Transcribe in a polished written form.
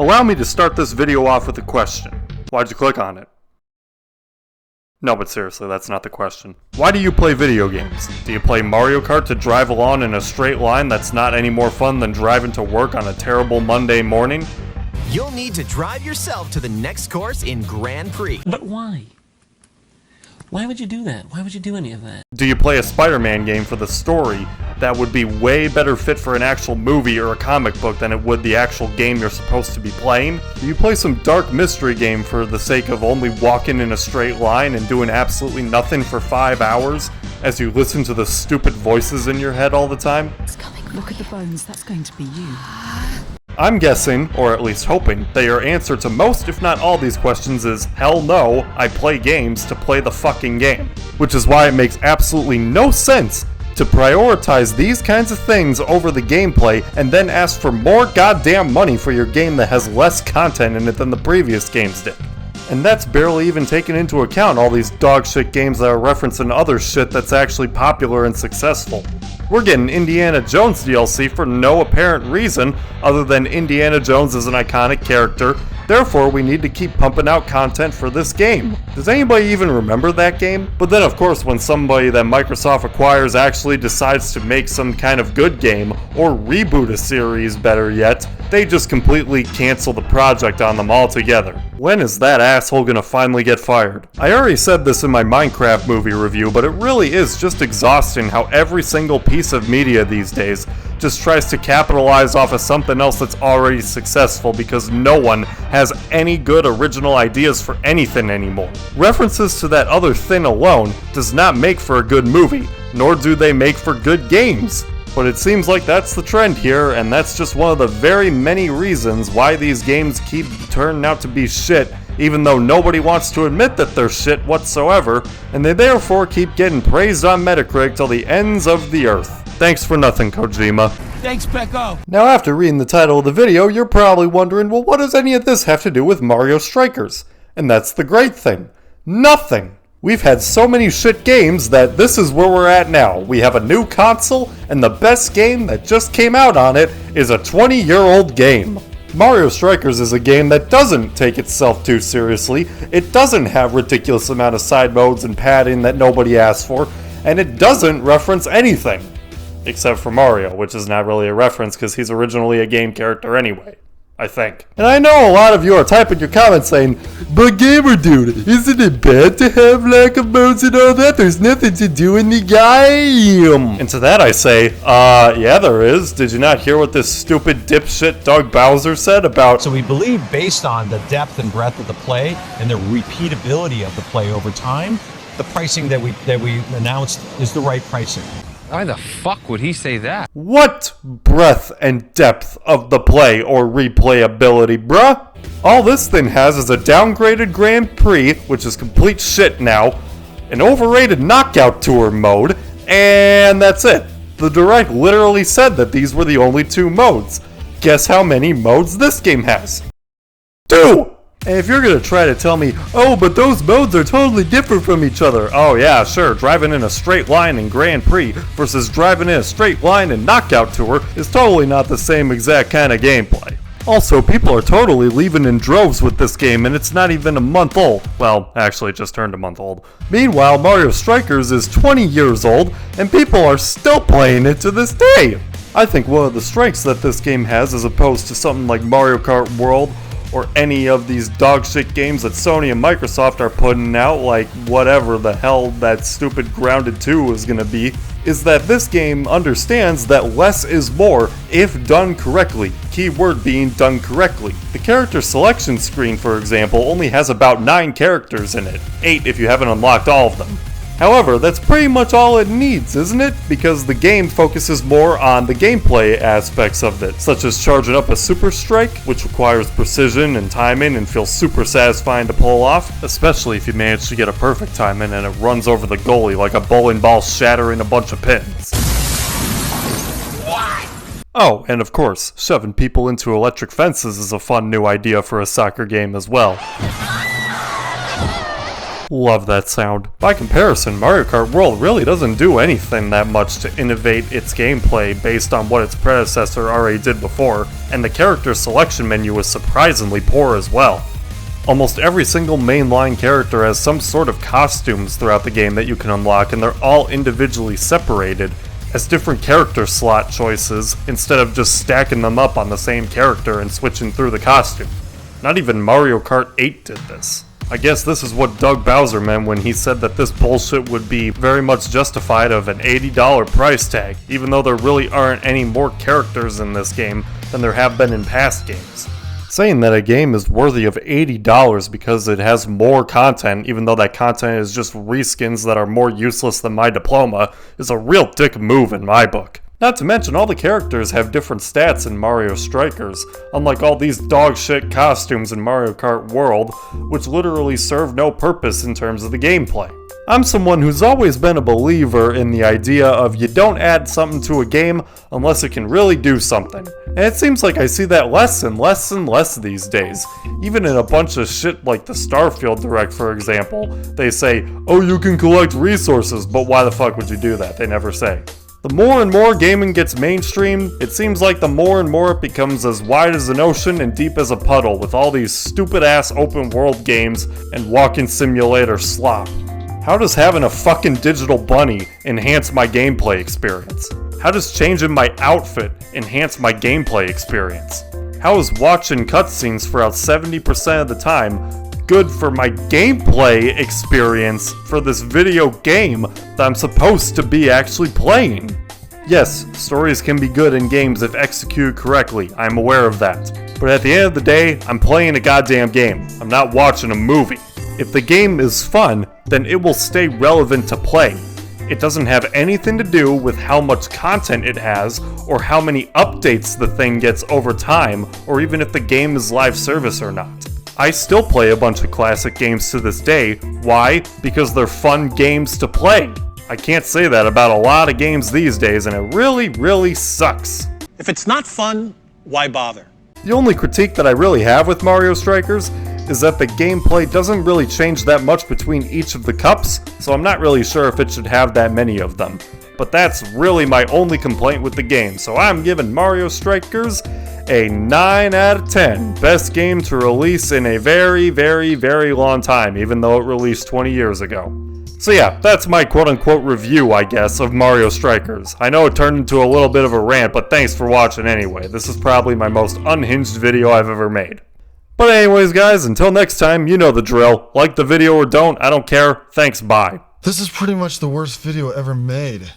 Allow me to start this video off with a question. Why'd you click on it? No, but seriously, that's not the question. Why do you play video games? Do you play Mario Kart to drive along in a straight line that's not any more fun than driving to work on a terrible Monday morning? You'll need to drive yourself to the next course in Grand Prix. But why? Why would you do that? Why would you do any of that? Do you play a Spider-Man game for the story that would be way better fit for an actual movie or a comic book than it would the actual game you're supposed to be playing? Do you play some dark mystery game for the sake of only walking in a straight line and doing absolutely nothing for 5 hours as you listen to the stupid voices in your head all the time? It's coming. Look at the bones. That's going to be you. I'm guessing, or at least hoping, that your answer to most, if not all these questions is, hell no, I play games to play the fucking game. Which is why it makes absolutely no sense to prioritize these kinds of things over the gameplay and then ask for more goddamn money for your game that has less content in it than the previous games did. And that's barely even taking into account all these dog shit games that are referencing other shit that's actually popular and successful. We're getting Indiana Jones DLC for no apparent reason other than Indiana Jones is an iconic character, therefore we need to keep pumping out content for this game. Does anybody even remember that game? But then of course when somebody that Microsoft acquires actually decides to make some kind of good game, or reboot a series better yet, they just completely cancel the project on them altogether. When is that asshole gonna finally get fired? I already said this in my Minecraft movie review, but it really is just exhausting how every single piece of media these days just tries to capitalize off of something else that's already successful because no one has any good original ideas for anything anymore. References to that other thing alone does not make for a good movie, nor do they make for good games. But it seems like that's the trend here, and that's just one of the very many reasons why these games keep turning out to be shit, even though nobody wants to admit that they're shit whatsoever, and they therefore keep getting praised on Metacritic till the ends of the earth. Thanks for nothing, Kojima. Thanks, Pecco. Now after reading the title of the video, you're probably wondering, well, what does any of this have to do with Mario Strikers? And that's the great thing. Nothing! We've had so many shit games that this is where we're at now. We have a new console, and the best game that just came out on it is a 20-year-old game. Mario Strikers is a game that doesn't take itself too seriously, it doesn't have ridiculous amount of side modes and padding that nobody asked for, and it doesn't reference anything. Except for Mario, which is not really a reference because he's originally a game character anyway. I think. And I know a lot of you are typing your comments saying, but gamer dude, isn't it bad to have lack of modes and all that? There's nothing to do in the game. And to that I say, yeah there is. Did you not hear what this stupid dipshit Doug Bowser said about... So we believe based on the depth and breadth of the play and the repeatability of the play over time, the pricing that we announced is the right pricing. Why the fuck would he say that? What breadth and depth of the play or replayability, bruh? All this thing has is a downgraded Grand Prix, which is complete shit now, an overrated Knockout Tour mode, and that's it. The Direct literally said that these were the only 2 modes. Guess how many modes this game has? 2! And if you're gonna try to tell me, oh, but those modes are totally different from each other. Oh yeah, sure, driving in a straight line in Grand Prix versus driving in a straight line in Knockout Tour is totally not the same exact kind of gameplay. Also, people are totally leaving in droves with this game and it's not even a month old. Well, actually it just turned a month old. Meanwhile, Mario Strikers is 20 years old and people are still playing it to this day. I think one of the strengths that this game has as opposed to something like Mario Kart World or any of these dog shit games that Sony and Microsoft are putting out, like whatever the hell that stupid Grounded 2 is gonna be, is that this game understands that less is more if done correctly. Keyword being done correctly. The character selection screen, for example, only has about 9 characters in it. 8 if you haven't unlocked all of them. However, that's pretty much all it needs, isn't it? Because the game focuses more on the gameplay aspects of it, such as charging up a Super Strike, which requires precision and timing and feels super satisfying to pull off, especially if you manage to get a perfect timing and it runs over the goalie like a bowling ball shattering a bunch of pins. Oh, and of course, shoving people into electric fences is a fun new idea for a soccer game as well. Love that sound. By comparison, Mario Kart World really doesn't do anything that much to innovate its gameplay based on what its predecessor already did before, and the character selection menu is surprisingly poor as well. Almost every single mainline character has some sort of costumes throughout the game that you can unlock, and they're all individually separated as different character slot choices instead of just stacking them up on the same character and switching through the costume. Not even Mario Kart 8 did this. I guess this is what Doug Bowser meant when he said that this bullshit would be very much justified of an $80 price tag, even though there really aren't any more characters in this game than there have been in past games. Saying that a game is worthy of $80 because it has more content, even though that content is just reskins that are more useless than my diploma, is a real dick move in my book. Not to mention, all the characters have different stats in Mario Strikers, unlike all these dog shit costumes in Mario Kart World, which literally serve no purpose in terms of the gameplay. I'm someone who's always been a believer in the idea of you don't add something to a game unless it can really do something. And it seems like I see that less and less and less these days. Even in a bunch of shit like the Starfield Direct, for example, they say, oh, you can collect resources, but why the fuck would you do that? They never say. The more and more gaming gets mainstreamed, it seems like the more and more it becomes as wide as an ocean and deep as a puddle with all these stupid-ass open-world games and walking simulator slop. How does having a fucking digital bunny enhance my gameplay experience? How does changing my outfit enhance my gameplay experience? How is watching cutscenes for about 70% of the time good for my gameplay experience for this video game that I'm supposed to be actually playing? Yes, stories can be good in games if executed correctly, I'm aware of that. But at the end of the day, I'm playing a goddamn game. I'm not watching a movie. If the game is fun, then it will stay relevant to play. It doesn't have anything to do with how much content it has, or how many updates the thing gets over time, or even if the game is live service or not. I still play a bunch of classic games to this day. Why? Because they're fun games to play. I can't say that about a lot of games these days, and it really, really sucks. If it's not fun, why bother? The only critique that I really have with Mario Strikers is that the gameplay doesn't really change that much between each of the cups, so I'm not really sure if it should have that many of them. But that's really my only complaint with the game, so I'm giving Mario Strikers a 9 out of 10. Best game to release in a very, very, very long time, even though it released 20 years ago. So yeah, that's my quote-unquote review, I guess, of Mario Strikers. I know it turned into a little bit of a rant, but thanks for watching anyway. This is probably my most unhinged video I've ever made. But anyways, guys, until next time, you know the drill. Like the video or don't, I don't care. Thanks, bye. This is pretty much the worst video ever made.